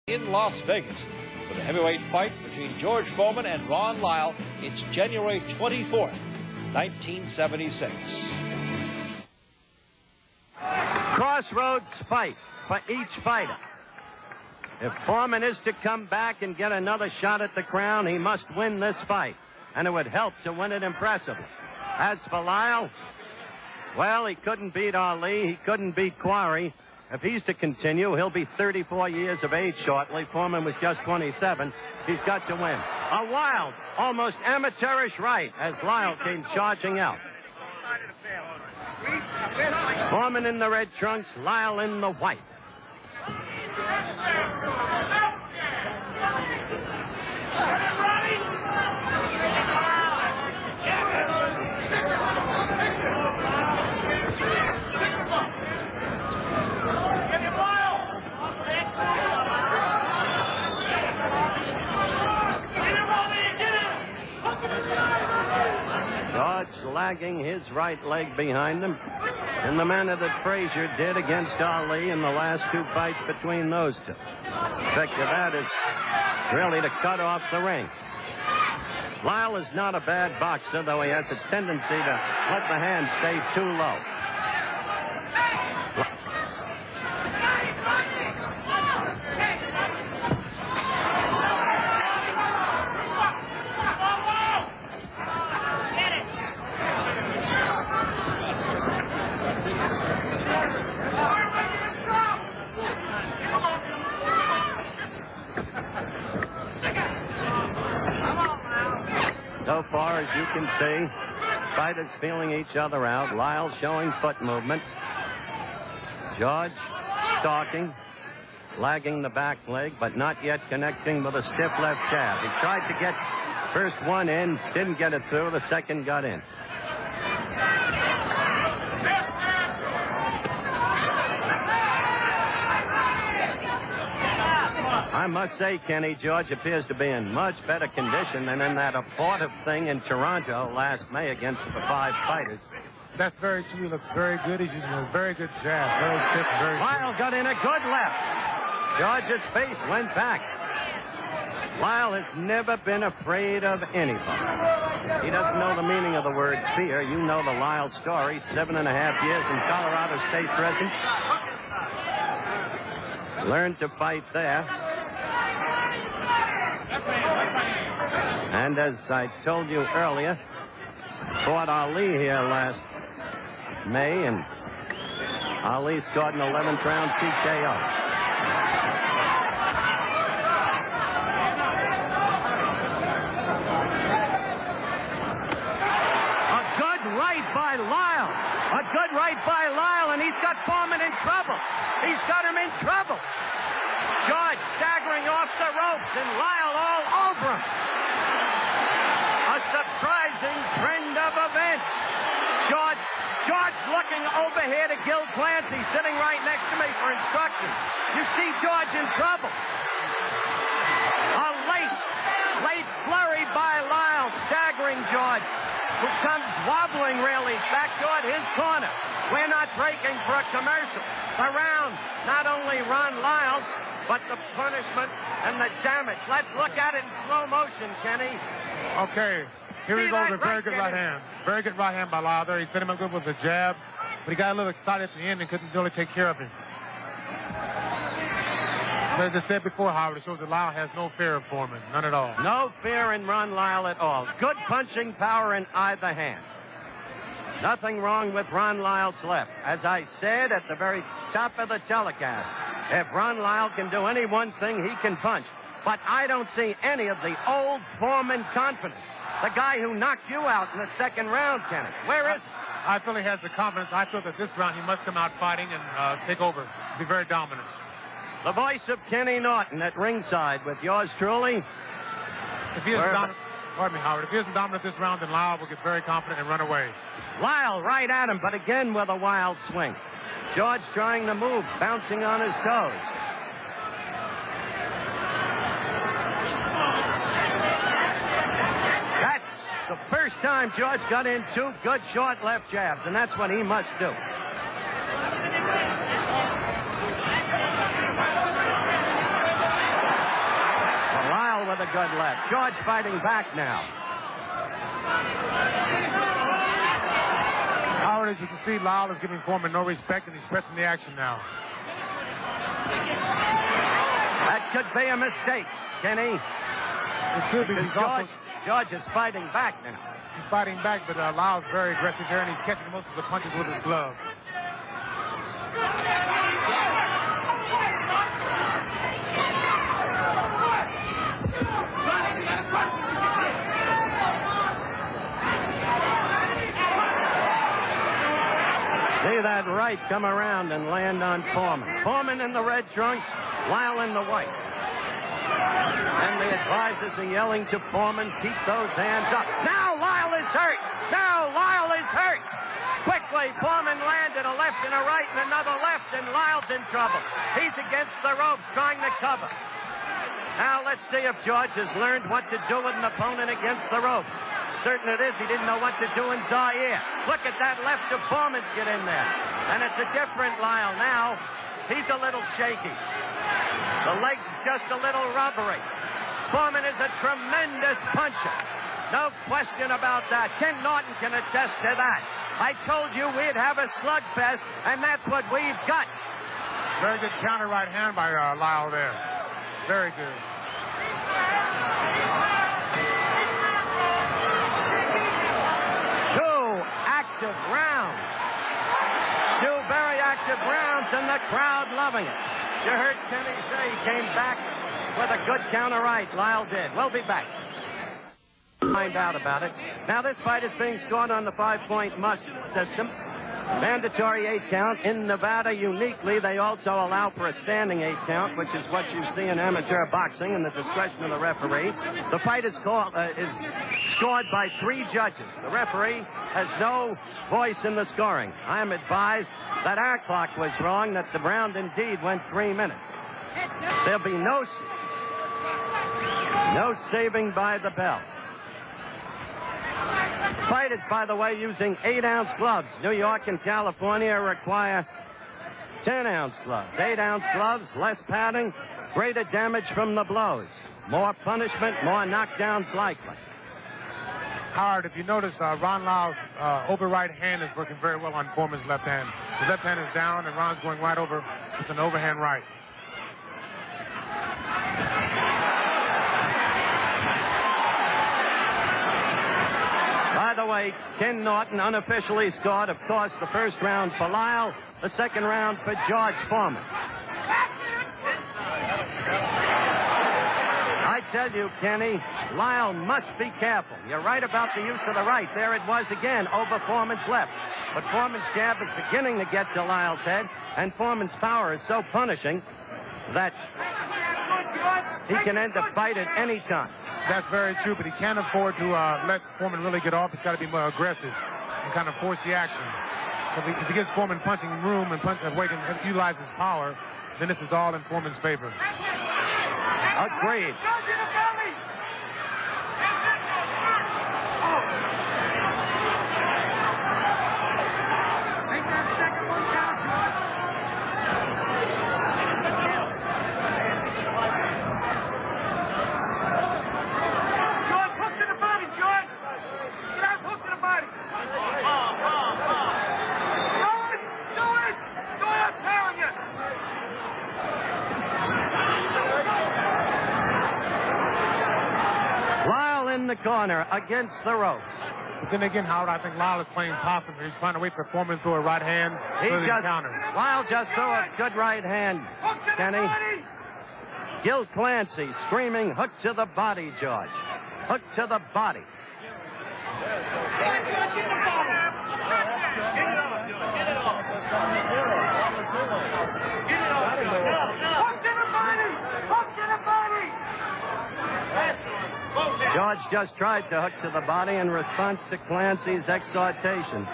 in Las Vegas for the heavyweight fight between George Foreman and Ron Lyle. It's January 24th, 1976. Crossroads fight for each fighter. If Foreman is to come back and get another shot at the crown, he must win this fight, and it would help to win it impressively. As for Lyle, well, he couldn't beat Ali, he couldn't beat Quarry. If he's to continue, he'll be 34 years of age shortly. Foreman was just 27. He's got to win. A wild, almost amateurish right as Lyle came charging out. Foreman in the red trunks, Lyle in the white. Lagging his right leg behind him in the manner that Frazier did against Ali in the last two fights between those two. The effect of that is really to cut off the ring. Lyle is not a bad boxer, though he has a tendency to let the hand stay too low. So far, as you can see, fighters feeling each other out. Lyle showing foot movement. George stalking, lagging the back leg, but not yet connecting with a stiff left jab. He tried to get first one in, didn't get it through. The second got in. I must say, Kenny, George appears to be in much better condition than in that abortive thing in Toronto last May against the five fighters. That's very true. He looks very good. He's using a very good jab. Very stiff, very Lyle got in a good left. George's face went back. Lyle has never been afraid of anybody. He doesn't know the meaning of the word fear. You know the Lyle story. 7.5 years in Colorado State prison. Learned to fight there. And as I told you earlier, fought Ali here last May, and Ali scored an 11th round TKO. A good right by Lyle. A good right by Lyle, and he's got Foreman in trouble. He's got him in trouble. George staggering off the ropes, and Lyle all over him. A surprising trend of events. George looking over here to Gil Clancy, sitting right next to me for instructions. You see George in trouble. A late flurry by Lyle, staggering George, who comes wobbling really back toward his corner. We're not breaking for a commercial. The round, not only Ron Lyle, but the punishment and the damage. Let's look at it in slow motion, Kenny. Okay, here he goes. A very good right hand. Very good right hand by Lyle there. He set him up good with a jab, but he got a little excited at the end and couldn't really take care of him. But as I said before, Howard, it shows that Lyle has no fear of Foreman. None at all. No fear in Ron Lyle at all. Good punching power in either hand. Nothing wrong with Ron Lyle's left. As I said at the very top of the telecast, if Ron Lyle can do any one thing, he can punch. But I don't see any of the old Foreman confidence. The guy who knocked you out in the second round, Kenneth. Where is he? I feel he has the confidence. I feel that this round he must come out fighting and take over. Be very dominant. The voice of Kenny Norton at ringside with yours truly. If he isn't dominant, pardon me, Howard. If he isn't dominant this round, then Lyle will get very confident and run away. Lyle right at him, but again with a wild swing. George trying to move, bouncing on his toes. That's the first time George got in two good short left jabs, and that's what he must do. a good left. George fighting back now. Howard, as you can see, Lyle is giving Foreman no respect, and he's pressing the action now. That could be a mistake, Kenny. It could be. George is fighting back now. He's fighting back, but Lyle's very aggressive there, and he's catching most of the punches with his glove. See that right come around and land on Foreman. Foreman in the red trunks, Lyle in the white. And the advisors are yelling to Foreman, keep those hands up. Now Lyle is hurt. Now Lyle is hurt. Quickly, Foreman landed a left and a right and another left, and Lyle's in trouble. He's against the ropes trying to cover. Now let's see if George has learned what to do with an opponent against the ropes. Certain it is, he didn't know what to do in Zaire. Look at that left of Foreman get in there. And it's a different Lyle now. He's a little shaky. The leg's just a little rubbery. Foreman is a tremendous puncher. No question about that. Ken Norton can attest to that. I told you we'd have a slugfest, and that's what we've got. Very good counter right hand by Lyle there. Very good. Active rounds. Two very active rounds, and the crowd loving it. You heard Kenny say he came back with a good counter right. Lyle did. We'll be back. Find out about it. Now, this fight is being scored on the 5-point must system. Mandatory 8 count. In Nevada, uniquely, they also allow for a standing 8 count, which is what you see in amateur boxing in the discretion of the referee. The fight is scored by 3 judges. The referee has no voice in the scoring. I am advised that our clock was wrong, that the round indeed went 3 minutes. There'll be no saving by the bell. Fight is, by the way, using 8-ounce gloves. New York and California require 10-ounce gloves. 8-ounce gloves, less padding, greater damage from the blows. More punishment, more knockdowns likely. Howard, if you notice, Ron Lyle's over right hand is working very well on Foreman's left hand. His left hand is down, and Ron's going right over with an overhand right. By the way, Ken Norton unofficially scored, of course, the first round for Lyle, the second round for George Foreman. I tell you, Kenny, Lyle must be careful. You're right about the use of the right. There it was again, over Foreman's left. But Foreman's jab is beginning to get to Lyle's head, and Foreman's power is so punishing that he can end the fight at any time. That's very true, but he can't afford to let Foreman really get off. He's got to be more aggressive and kind of force the action. So if he gives Foreman punching room and where he can utilize his power, then this is all in Foreman's favor. Agreed. In the corner against the ropes. But then again, Howard, I think Lyle is playing possum. He's trying to wait for Foreman to throw a right hand. Lyle just threw a good right hand, Kenny. Gil Clancy screaming, hook to the body, George. Hook to the body. George just tried to hook to the body in response to Clancy's exhortation,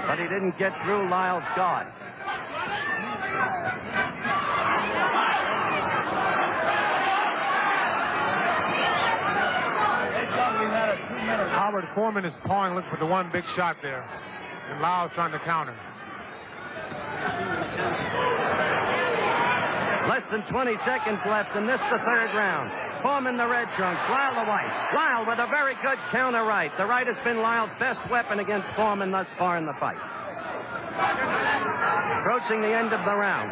but he didn't get through Lyle's guard. Howard, Foreman is pawing, looking for the one big shot there, and Lyle's trying to counter. Less than 20 seconds left, and this is the third round. Foreman the red trunks, Lyle the white. Lyle with a very good counter right. The right has been Lyle's best weapon against Foreman thus far in the fight. Approaching the end of the round.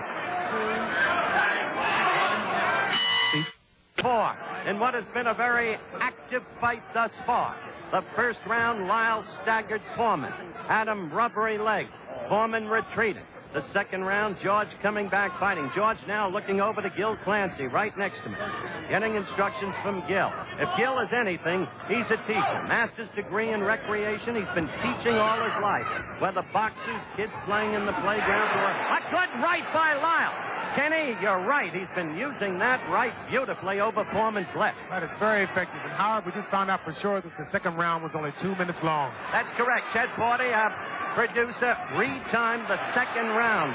4 in what has been a very active fight thus far. The first round, Lyle staggered Foreman. Had him rubbery leg. Foreman retreated. The second round, George coming back fighting. George now looking over to Gil Clancy right next to me. Getting instructions from Gil. If Gil is anything, he's a teacher. Master's degree in recreation. He's been teaching all his life. Whether boxers, kids playing in the playground, or a good right by Lyle. Kenny, you're right. He's been using that right beautifully over Foreman's left. That is very effective. And Howard, we just found out for sure that the second round was only 2 minutes long. That's correct. Chet Forty, producer, retimed the second round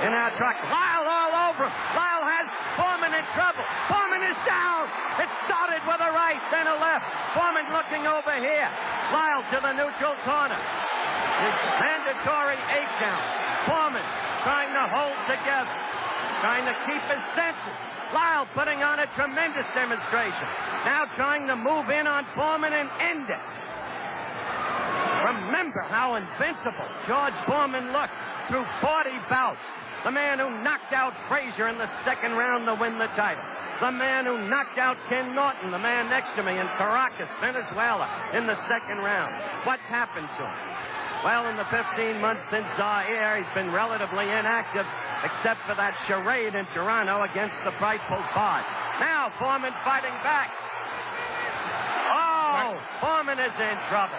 in our truck. Lyle all over him. Lyle has Foreman in trouble. Foreman is down. It started with a right, then a left. Foreman looking over here. Lyle to the neutral corner. It's mandatory 8 count. Foreman trying to hold together, trying to keep his senses. Lyle putting on a tremendous demonstration. Now trying to move in on Foreman and end it. Remember how invincible George Foreman looked through 40 bouts. The man who knocked out Frazier in the second round to win the title. The man who knocked out Ken Norton, the man next to me in Caracas, Venezuela, in the second round. What's happened to him? Well, in the 15 months since Zaire, he's been relatively inactive, except for that charade in Toronto against the frightful Bard. Now Foreman fighting back. Oh, Foreman is in trouble.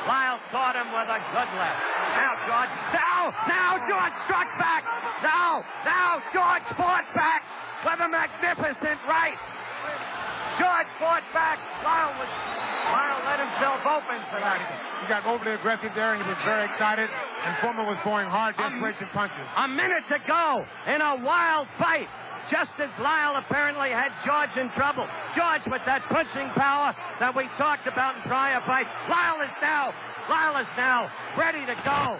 Lyle caught him with a good left. Now George, now George struck back. Now George fought back with a magnificent right. George fought back. Lyle let himself open for that. He got overly aggressive there, and he was very excited, and Foreman was throwing hard desperation punches. A minute to go in a wild fight. Just as Lyle apparently had George in trouble. George with that punching power that we talked about in prior fights. Lyle is now ready to go.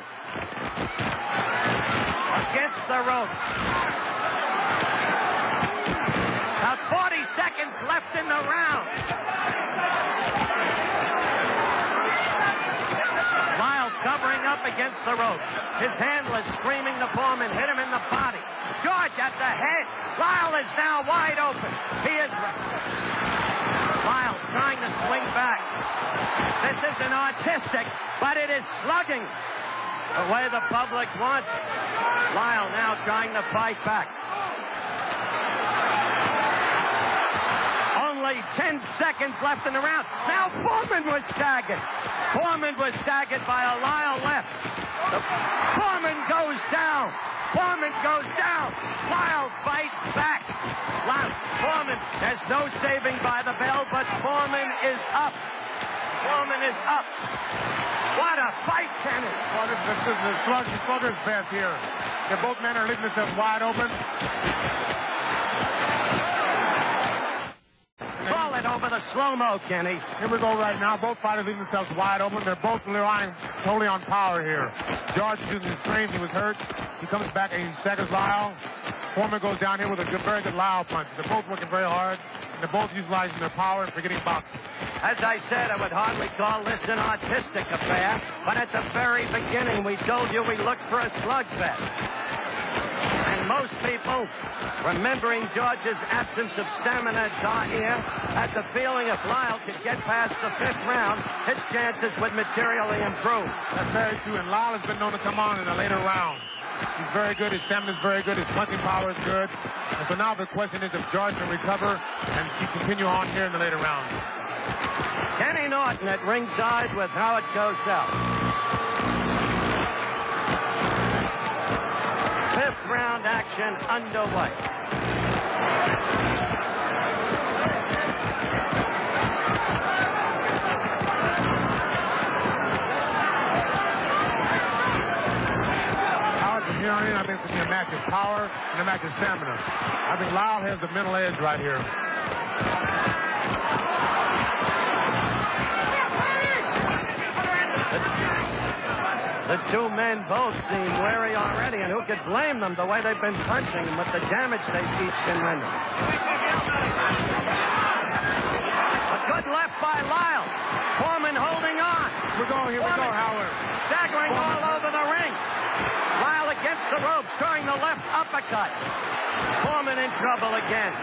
Against the ropes. About 40 seconds left in the round. Lyle covering up against the ropes. His handler screaming to Foreman, hit him in the body. George at the head. Lyle is now wide open. He is... Lyle trying to swing back. This isn't artistic, but it is slugging the way the public wants. Lyle now trying to fight back. Only 10 seconds left in the round. Now Foreman was staggered. Foreman was staggered by a Lyle left. Foreman goes down. Foreman goes down. Lyle fights back. Foreman, there's no saving by the bell, but Foreman is up. Foreman is up. What a fight, Kenny. Well, this is the slugger's fest here. Both men are leaving themselves wide open. Call it over the slow-mo, Kenny. Here we go right now. Both fighters leaving themselves wide open. They're both relying totally on power here. George is using his strength. He was hurt. He comes back and he staggers Lyle. Foreman goes down here with a very good Lyle punch. They're both working very hard. And they're both utilizing their power and forgetting boxing. As I said, I would hardly call this an artistic affair. But at the very beginning, we told you we looked for a slugfest. And most people, remembering George's absence of stamina at Zaire, had the feeling if Lyle could get past the 5th round, his chances would materially improve. That's very true, and Lyle has been known to come on in the later rounds. He's very good, his stamina is very good, his punching power is good. And so now the question is if George can recover and continue on here in the later rounds. Kenny Norton at ringside with Howard Cosell. 5th round action underway. Howard, from here on in, I think it's going to be a match of power and a match of stamina. I think Lyle has the mental edge right here. The two men both seem wary already, and who could blame them the way they've been punching and with the damage they've each been rendering. good left by Lyle. Foreman holding on. Here we go, Howard. Staggering all over the ring. Lyle against the ropes, throwing the left uppercut. Foreman in trouble again.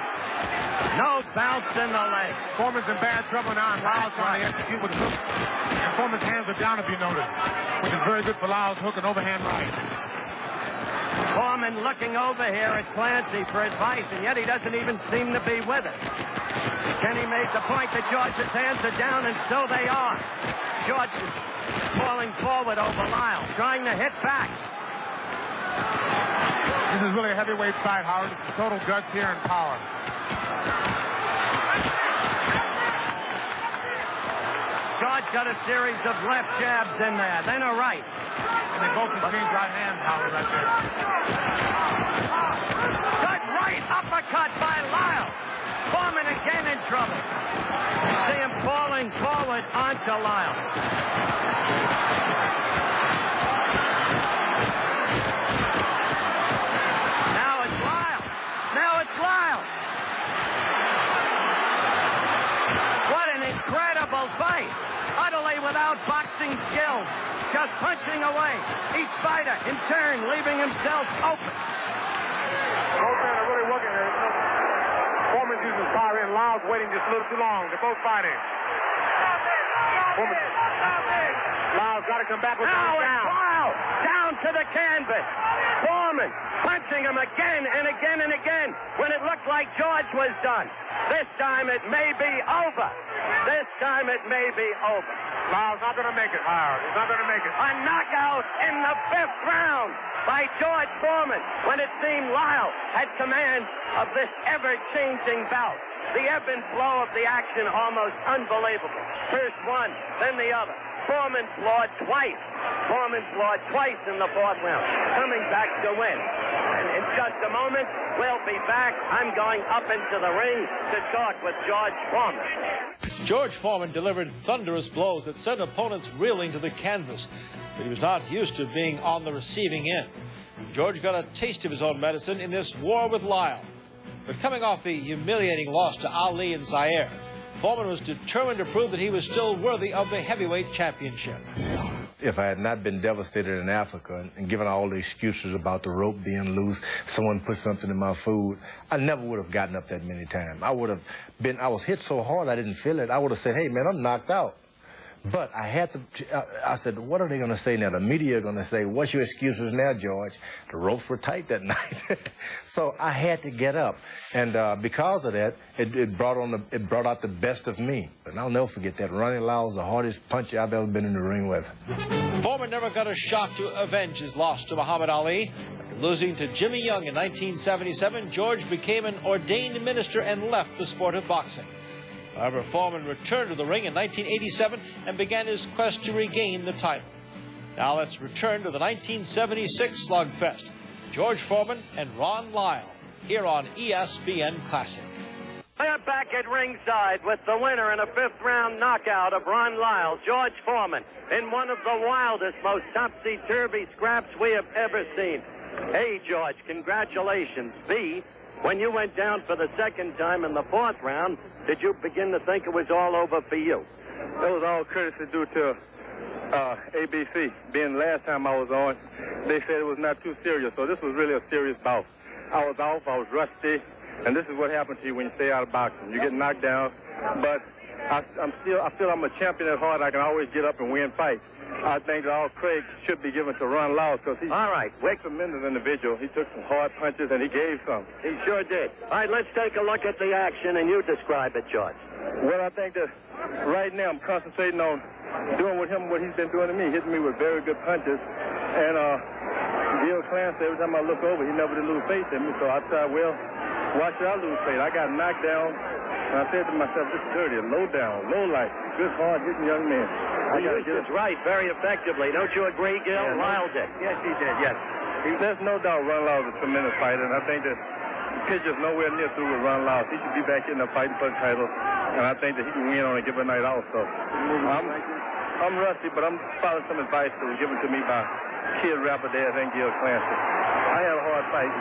No bounce in the legs. Foreman's in bad trouble now, and Lyle's trying to execute with the hook. And Foreman's hands are down, if you notice, which is very good for Lyle's hook and overhand right. Foreman looking over here at Clancy for advice, and yet he doesn't even seem to be with it. Kenny made the point that George's hands are down, and so they are. George is falling forward over Lyle, trying to hit back. This is really a heavyweight fight, Howard. It's total guts here and power. George got a series of left jabs in there, then a right. And they both exchange right hands, Howard, right there. Good right uppercut by Lyle. Foreman again in trouble. You see him falling forward onto Lyle. Now it's Lyle. Now it's Lyle. What an incredible fight. Utterly without boxing skills. Just punching away. Each fighter in turn leaving himself open. Both men are really working here. Foreman's using power and Lyle's waiting just a little too long. They're both fighting. Foreman. Lyle's got to come back with now him down. Lyle down to the canvas. Foreman punching him again and again and again when it looked like George was done. This time it may be over. This time it may be over. Lyle's not going to make it, Howard. He's not going to make it. A knockout in the 5th round by George Foreman when it seemed Lyle had command of this ever-changing bout. The ebb and flow of the action almost unbelievable. First one, then the other. Foreman floored twice. Foreman floored twice in the 4th round, coming back to win. And in just a moment, we'll be back. I'm going up into the ring to talk with George Foreman. George Foreman delivered thunderous blows that sent opponents reeling to the canvas, but he was not used to being on the receiving end. George got a taste of his own medicine in this war with Lyle. But coming off the humiliating loss to Ali and Zaire, Foreman was determined to prove that he was still worthy of the heavyweight championship. If I had not been devastated in Africa and given all the excuses about the rope being loose, someone put something in my food, I never would have gotten up that many times. I was hit so hard I didn't feel it. I would have said, hey, man, I'm knocked out. But I had to, I said, what are they going to say now? The media are going to say, what's your excuses now, George? The ropes were tight that night. So I had to get up. And because of that, it brought out the best of me. And I'll never forget that. Ronnie Lyle was the hardest puncher I've ever been in the ring with. Foreman never got a shot to avenge his loss to Muhammad Ali. After losing to Jimmy Young in 1977, George became an ordained minister and left the sport of boxing. However, Foreman returned to the ring in 1987 and began his quest to regain the title. Now let's return to the 1976 slugfest. George Foreman and Ron Lyle here on ESPN Classic. We're back at ringside with the winner in a 5th round knockout of Ron Lyle, George Foreman, in one of the wildest, most topsy-turvy scraps we have ever seen. A, George, congratulations. B, when you went down for the 2nd time in the 4th round, did you begin to think it was all over for you? It was all courtesy due to ABC. Being the last time I was on, they said it was not too serious, so this was really a serious bout. I was off, I was rusty, and this is what happens to you when you stay out of boxing. You get knocked down, but I feel I'm a champion at heart. I can always get up and win fights. I think that all credit should be given to Ron Lyle because he's a tremendous individual. He took some hard punches and he gave some. He sure did. All right, let's take a look at the action and you describe it, George. Well, I think that right now I'm concentrating on doing with him what he's been doing to me, hitting me with very good punches. And Gil Clancy, every time I look over, he never did lose faith in me. So I thought, well, why should I lose faith? I got knocked down. And I said to myself, this is dirty, low down, low life, good, hard-hitting young man. He used his right very effectively. Don't you agree, Gil? Yeah, Lyle did. Yes, he did, yes. There's no doubt Ron Lyle is a tremendous fighter, and I think that the pitcher's nowhere near through with Ron Lyle. He should be back in the fighting for the title, and I think that he can win on a given night also. I'm rusty, but I'm following some advice that was given to me by Kid Rapides and Gil Clancy. I had a hard fight.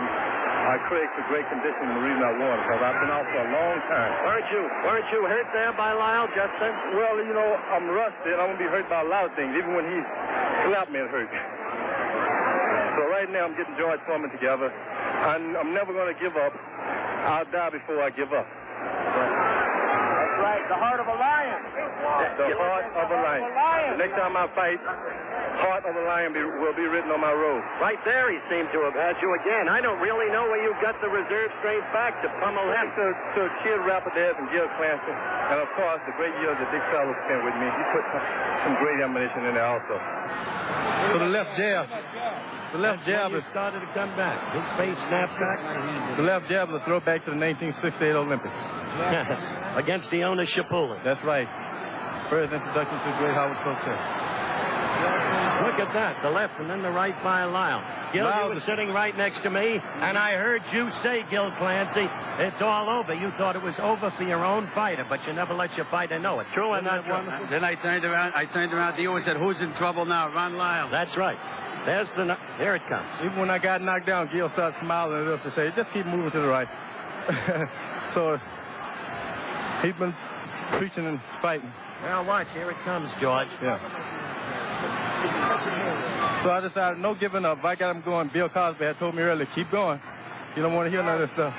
I created a great condition in the reason I won because I've been out for a long time. Weren't you hurt there by Lyle, Justin? Well, you know, I'm rusty and I'm going to be hurt by a lot of things. Even when he slapped me, it hurt. So right now I'm getting George Foreman together. I'm never going to give up. I'll die before I give up. That's right. The heart of a lion. The heart of a lion. The next time I fight, heart of a lion will be written on my robe. Right there, he seemed to have had you again. I don't really know where you got the reserve strength back to pummel him. To Kid Rapides and Gil Clancy. And of course, the great years that Dick Fellows spent with me. He put some great ammunition in there also. So the left jab. The left jab is started to come back. His face snapped back. the left jab is a throwback to the 1968 Olympics. Against the owner Shapula. That's right. First introduction to the great Howard Cosell. Look at that. The left and then the right by Lyle. Gil, you were sitting right next to me, and I heard you say, Gil Clancy, it's all over. You thought it was over for your own fighter, but you never let your fighter know it. True or not true? Then I turned around to you and said, who's in trouble now? Ron Lyle. That's right. Here it comes. Even when I got knocked down, Gil started smiling at us to say, just keep moving to the right. So he's been preaching and fighting. Now watch, here it comes, George. Yeah. So I decided, no giving up. If I got him going, Bill Cosby had told me earlier, keep going. You don't want to hear none of this stuff.